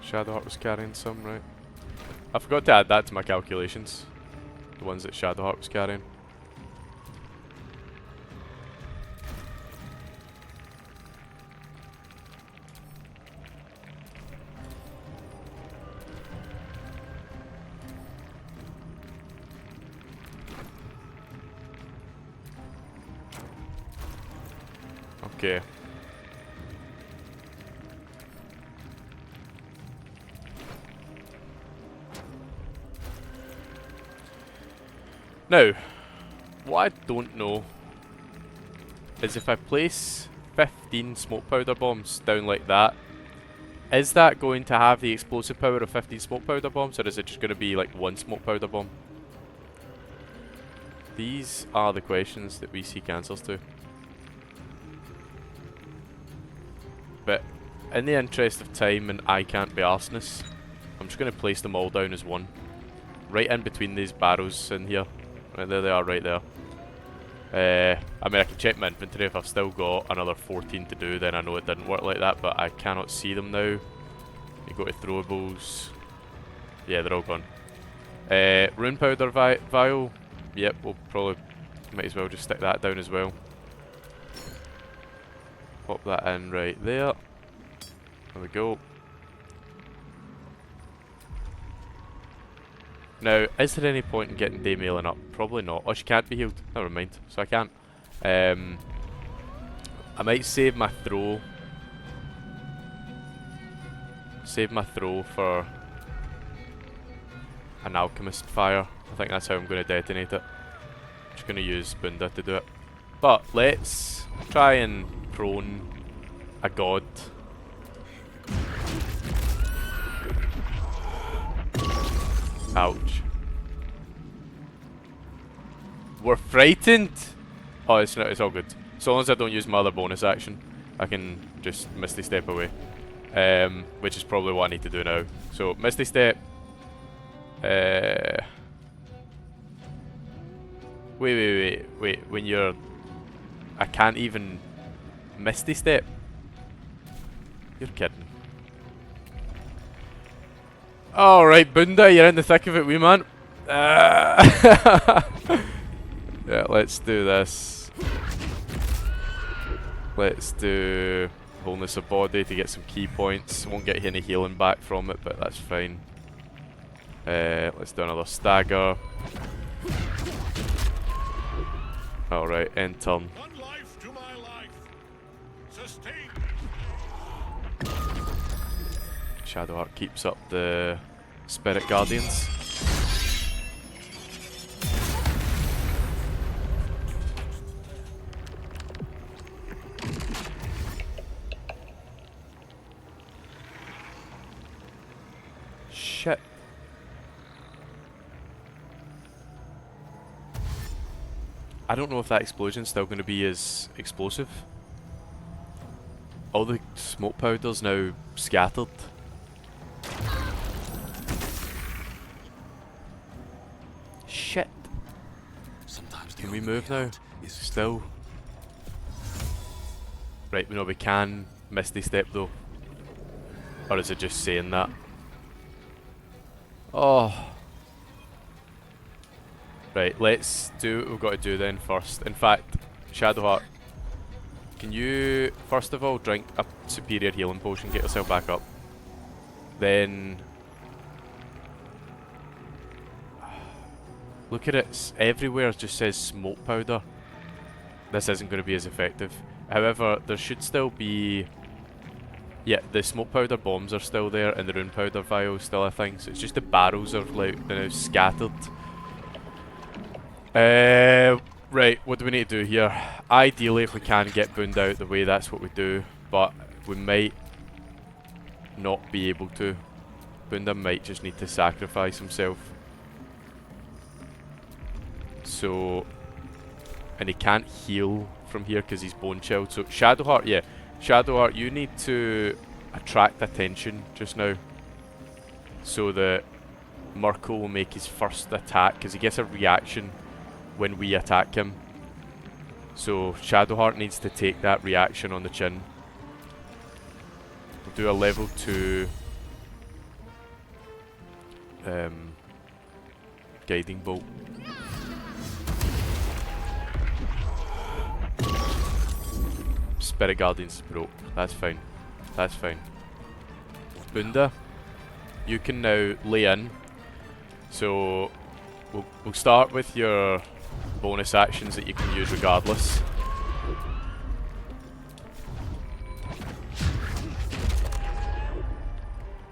Shadowheart was carrying some, right? I forgot to add that to my calculations. The ones that Shadowheart was carrying. Okay. Now, what I don't know is if I place 15 smoke powder bombs down like that, is that going to have the explosive power of 15 smoke powder bombs, or is it just going to be like one smoke powder bomb? These are the questions that we seek answers to. But in the interest of time and I can't be arsonist, I'm just going to place them all down as one. Right in between these barrows in here. Right there they are, right there. I mean, I can check my inventory. If I've still got another 14 to do, then I know it didn't work like that, but I cannot see them now. You go to throwables. Yeah, they're all gone. Rune powder vial. Yep, we'll probably might as well just stick that down as well. Pop that in right there. There we go. Now, is there any point in getting Daymailing up? Probably not. Oh, she can't be healed. Never mind. So I can't. I might save my throw. Save my throw for an alchemist fire. I think that's how I'm going to detonate it. I'm just going to use Bunda to do it. But let's try and prone a god. Ouch. We're frightened? Oh, it's not, it's all good. So long as I don't use my other bonus action, I can just Misty Step away. Which is probably what I need to do now. So, Misty Step. Wait. When you're... I can't even Misty Step? You're kidding. Alright, Bunda, you're in the thick of it, wee man. Yeah, let's do this. Let's do Wholeness of Body to get some key points. Won't get any healing back from it, but that's fine. Let's do another stagger. Alright, end turn. One life to my life. Shadowheart keeps up the Spirit Guardians. Shit. I don't know if that explosion's still going to be as explosive. All the smoke powder's now scattered. Shit. Sometimes Can we move now? Still. Right, we know we can Misty Step though. Or is it just saying that? Oh. Right, let's do what we've got to do then first. In fact, Shadowheart, can you first of all drink a superior healing potion, get yourself back up. Then look at it, everywhere it just says smoke powder. This isn't going to be as effective. However, there should still be... Yeah, the smoke powder bombs are still there and the rune powder vials still a thing. So it's just the barrels are like now scattered. Right, what do we need to do here? Ideally, if we can get Bunda out the way, that's what we do. But we might not be able to. Bunda might just need to sacrifice himself. So... And he can't heal from here because he's bone chilled. So Shadowheart, yeah. Shadowheart, you need to attract attention just now. So that Myrkul will make his first attack because he gets a reaction when we attack him. So Shadowheart needs to take that reaction on the chin. We'll do a level 2 guiding bolt. Spirit Guardians broke. That's fine. That's fine. Bunda, you can now lay in. So we'll start with your bonus actions that you can use regardless.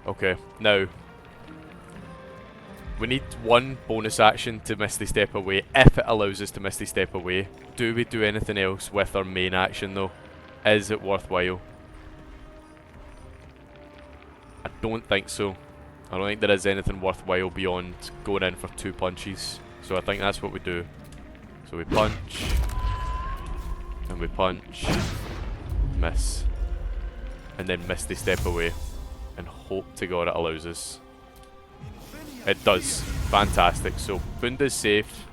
Okay, now we need one bonus action to Misty Step away, if it allows us to Misty Step away. Do we do anything else with our main action though? Is it worthwhile? I don't think so. I don't think there is anything worthwhile beyond going in for 2 punches. So I think that's what we do. So we punch, and we punch, miss, and then Misty Step away, and hope to God it allows us. It does. Fantastic. So Bunda's safe.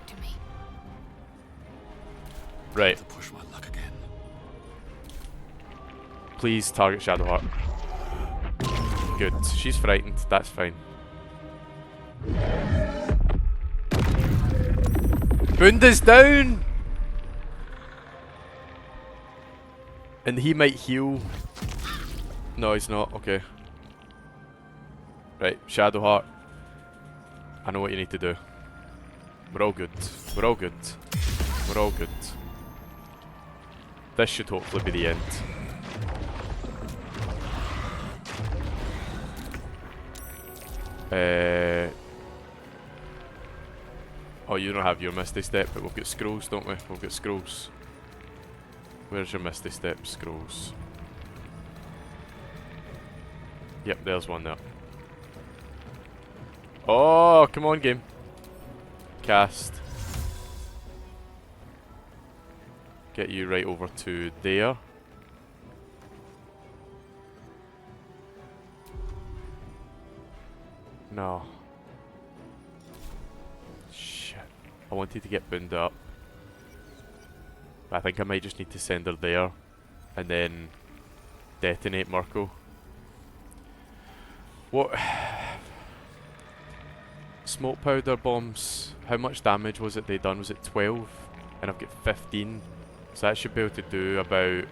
Right. Push my luck again. Please target Shadowheart. Good. She's frightened. That's fine. Bunda's down! And he might heal. No, he's not. Okay. Right, Shadowheart. I know what you need to do. We're all good. We're all good. We're all good. This should hopefully be the end. Oh, you don't have your Misty Step, but we've got scrolls, don't we? We've got scrolls. Where's your Misty Step scrolls? Yep, there's one there. Oh, come on, game. Cast. Get you right over to there. No. Shit. I wanted to get Bunda up. But I think I might just need to send her there. And then detonate Myrkul. What? Smoke powder bombs. How much damage was it they done? Was it 12? And I've got 15. So that should be able to do about...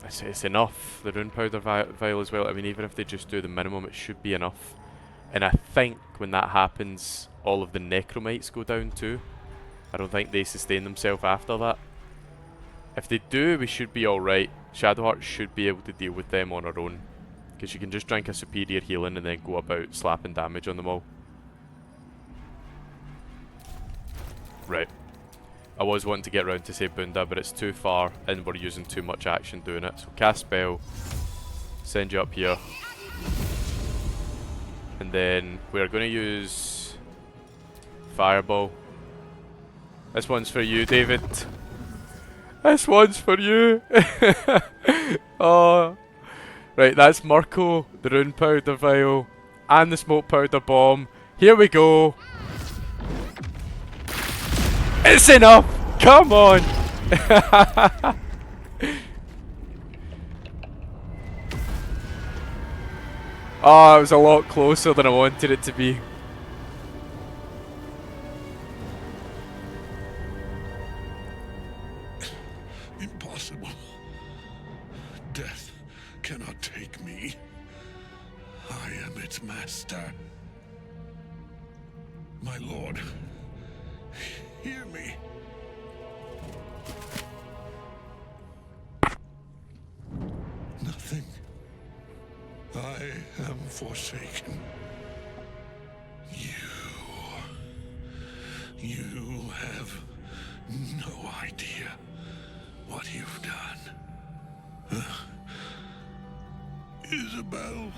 It's enough. The rune powder vial as well. I mean, even if they just do the minimum, it should be enough. And I think when that happens, all of the necromites go down too. I don't think they sustain themselves after that. If they do, we should be alright. Shadowheart should be able to deal with them on her own. Because you can just drink a superior healing and then go about slapping damage on them all. Right. I was wanting to get around to say Bunda, but it's too far and we're using too much action doing it. So cast spell, send you up here. And then we're going to use Fireball. This one's for you, David. This one's for you. Oh. Right, that's Myrkul, the Rune Powder Vial, and the Smoke Powder Bomb. Here we go. It's enough! Come on! Oh, it was a lot closer than I wanted it to be. Impossible. Death cannot take me. I am its master. My lord, hear me. Nothing. I am forsaken. You have no idea what you've done. Isabel.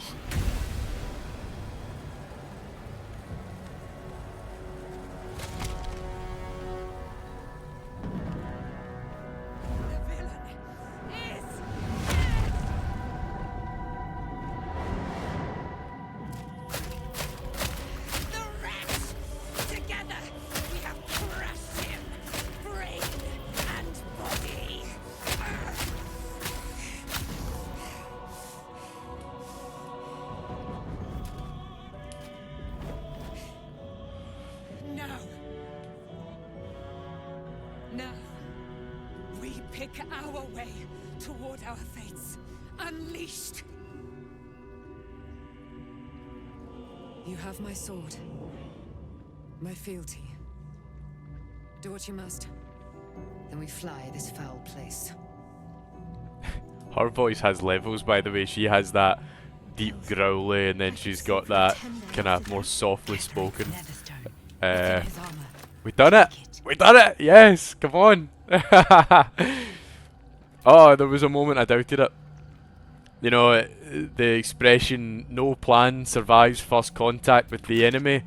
Now, we pick our way toward our fates, unleashed. You have my sword, my fealty. Do what you must. Then we fly this foul place. Her voice has levels, by the way. She has that deep growly, and then she's got that kind of more softly spoken. We done it! We done it! Yes! Come on! Oh, there was a moment I doubted it. You know, the expression, no plan survives first contact with the enemy,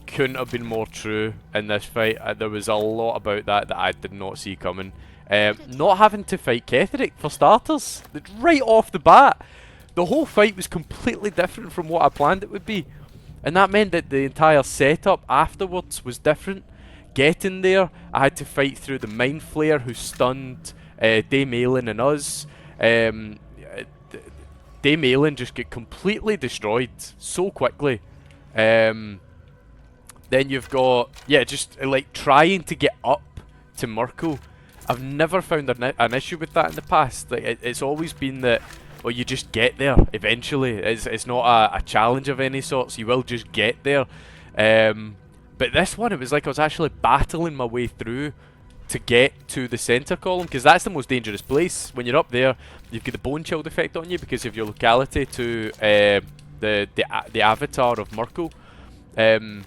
couldn't have been more true in this fight. There was a lot about that that I did not see coming. Not having to fight Ketheric, for starters. Right off the bat. The whole fight was completely different from what I planned it would be. And that meant that the entire setup afterwards was different. Getting there, I had to fight through the Mind Flayer who stunned Dame Aelin and us. Dame Aelin just get completely destroyed so quickly. Then you've got, yeah, just like trying to get up to Myrkul. I've never found an issue with that in the past. Like it's always been that, well, you just get there eventually. It's not a challenge of any sorts. You will just get there. But this one, it was like I was actually battling my way through to get to the center column, because that's the most dangerous place. When you're up there, you've got the bone chill effect on you because of your locality to the avatar of Myrkul. And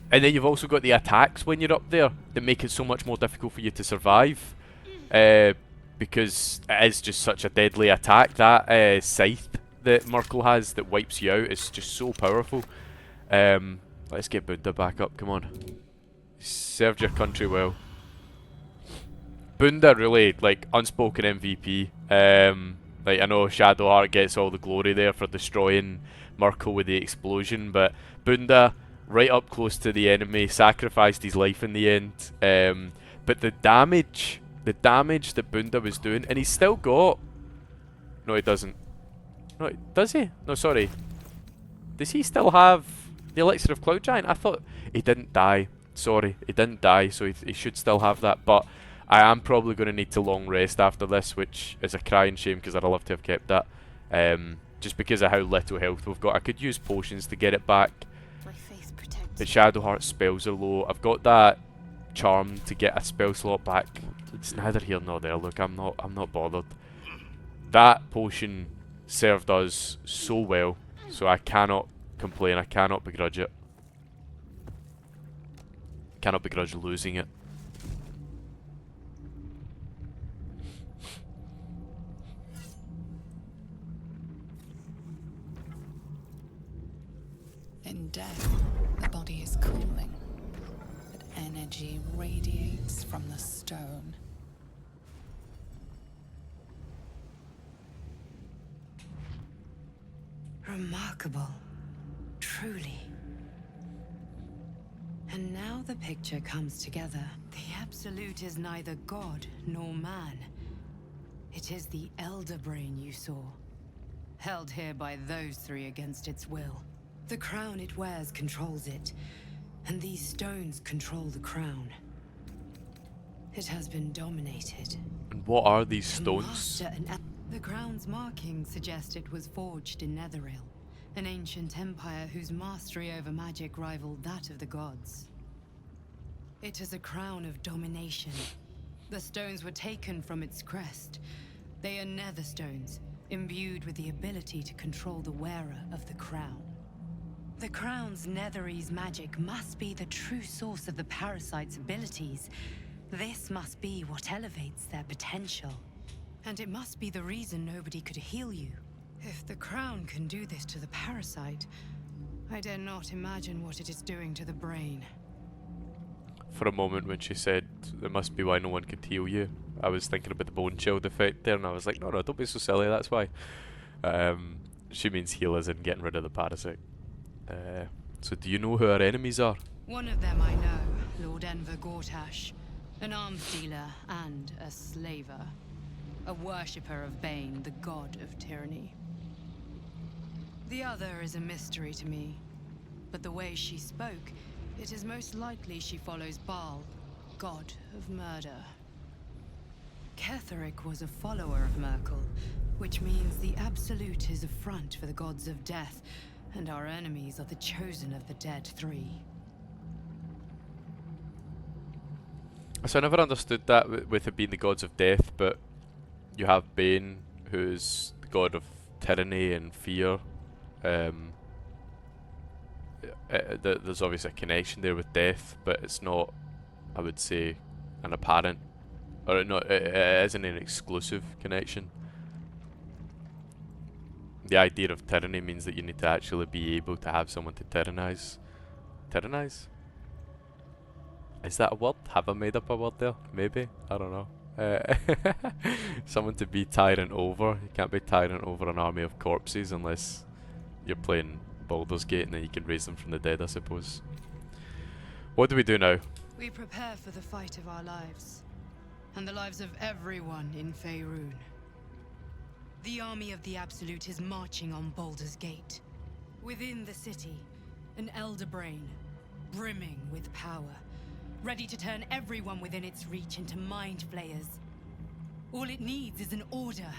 then you've also got the attacks when you're up there that make it so much more difficult for you to survive. Because it is just such a deadly attack. That scythe that Myrkul has that wipes you out is just so powerful. Let's get Bunda back up, come on. Served your country well. Bunda really, like, unspoken MVP. Like, I know Shadowheart gets all the glory there for destroying Myrkul with the explosion, but Bunda, right up close to the enemy, sacrificed his life in the end. But the damage that Bunda was doing, and he's still got... No, he doesn't. No, does he? No, sorry. Does he still have the Elixir of Cloud Giant? I thought he didn't die. Sorry, he didn't die, so he should still have that. But I am probably going to need to long rest after this, which is a crying shame because I'd love to have kept that. Just because of how little health we've got. I could use potions to get it back. My faith protects. But Shadowheart spells are low. I've got that charm to get a spell slot back. It's neither here nor there. Look, I'm not bothered. That potion served us so well, so I cannot complain. I cannot begrudge it. Cannot begrudge losing it. In death, the body is cooling, but energy radiates from the stone. Remarkable. Truly. And now the picture comes together. The Absolute is neither god nor man. It is the Elder Brain you saw, held here by those three against its will. The crown it wears controls it, and these stones control the crown. It has been dominated. And what are these The stones? master and the crown's markings suggest it was forged in Netheril, an ancient empire whose mastery over magic rivaled that of the gods. It is a crown of domination. The stones were taken from its crest. They are nether stones, imbued with the ability to control the wearer of the crown. The crown's Netherese magic must be the true source of the parasite's abilities. This must be what elevates their potential. And it must be the reason nobody could heal you. If the crown can do this to the parasite, I dare not imagine what it is doing to the brain. For a moment when she said, "There must be why no one could heal you," I was thinking about the bone child effect there, and I was like, no, don't be so silly, that's why. She means heal as in getting rid of the parasite. So do you know who our enemies are? One of them I know, Lord Enver Gortash, an arms dealer and a slaver. A worshipper of Bane, the god of tyranny. The other is a mystery to me, but the way she spoke, it is most likely she follows Baal, god of murder. Ketheric was a follower of Myrkul, which means the Absolute is a front for the gods of death, and our enemies are the chosen of the dead three. So I never understood that with it being the gods of death, but you have Bane, who's the god of tyranny and fear. There's obviously a connection there with death, but it's not, I would say, an apparent, or no, it isn't an exclusive connection. The idea of tyranny means that you need to actually be able to have someone to tyrannize. Tyrannize? Is that a word? Have I made up a word there? Maybe? I don't know. Someone to be tyrant over. You can't be tyrant over an army of corpses unless you're playing Baldur's Gate and then you can raise them from the dead, I suppose. What do we do now? We prepare for the fight of our lives, and the lives of everyone in Faerun. The army of the Absolute is marching on Baldur's Gate. Within the city, an Elder Brain, brimming with power, ready to turn everyone within its reach into mind flayers. All it needs is an order.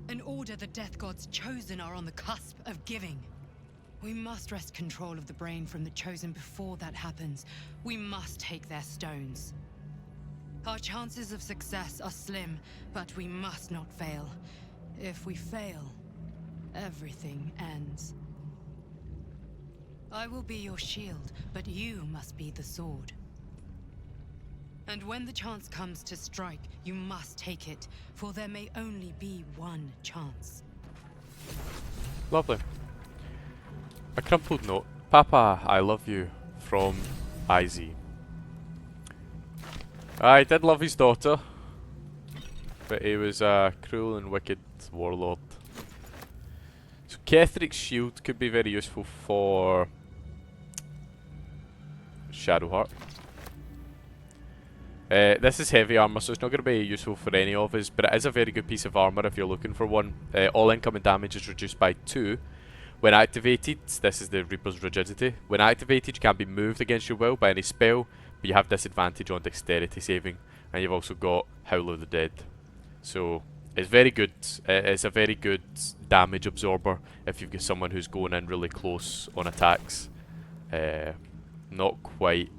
An order the Death Gods chosen are on the cusp of giving. We must wrest control of the brain from the chosen before that happens. We must take their stones. Our chances of success are slim, but we must not fail. If we fail, everything ends. I will be your shield, but you must be the sword. And when the chance comes to strike, you must take it, for there may only be one chance. Lovely. A crumpled note. Papa, I love you. From IZ. I did love his daughter, but he was a cruel and wicked warlord. So Ketheric's shield could be very useful for Shadowheart. This is heavy armor, so it's not going to be useful for any of us, but it is a very good piece of armor if you're looking for one. All incoming damage is reduced by 2. When activated, this is the Reaper's Rigidity. When activated, you can't be moved against your will by any spell, but you have disadvantage on dexterity saving, and you've also got Howl of the Dead. So it's very good. It's a very good damage absorber if you've got someone who's going in really close on attacks. Not quite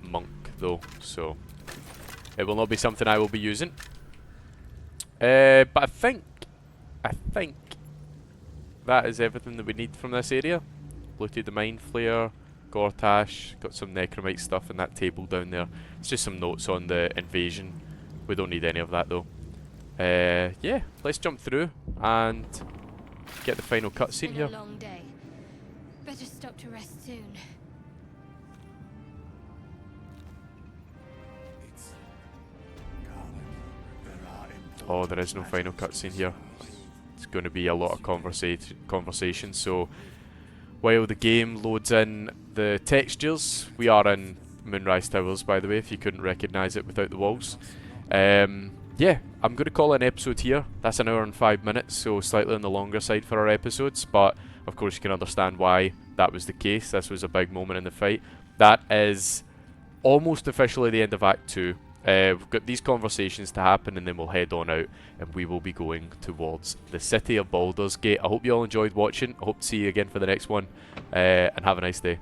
monk though, so it will not be something I will be using. But I think that is everything that we need from this area. Looted the Mind Flayer, Gortash, got some Necromite stuff in that table down there. It's just some notes on the invasion. We don't need any of that though. Yeah, let's jump through and get the final cutscene here. Been a long day. Better stop to rest soon. Oh, there is no final cutscene here. It's going to be a lot of conversation. So while the game loads in the textures, we are in Moonrise Towers, by the way, if you couldn't recognise it without the walls. Yeah, I'm going to call it an episode here. That's an hour and 5 minutes, so slightly on the longer side for our episodes, but of course you can understand why that was the case. This was a big moment in the fight. That is almost officially the end of Act 2. We've got these conversations to happen, and then we'll head on out, and we will be going towards the city of Baldur's Gate. I hope you all enjoyed watching. I hope to see you again for the next one, and have a nice day.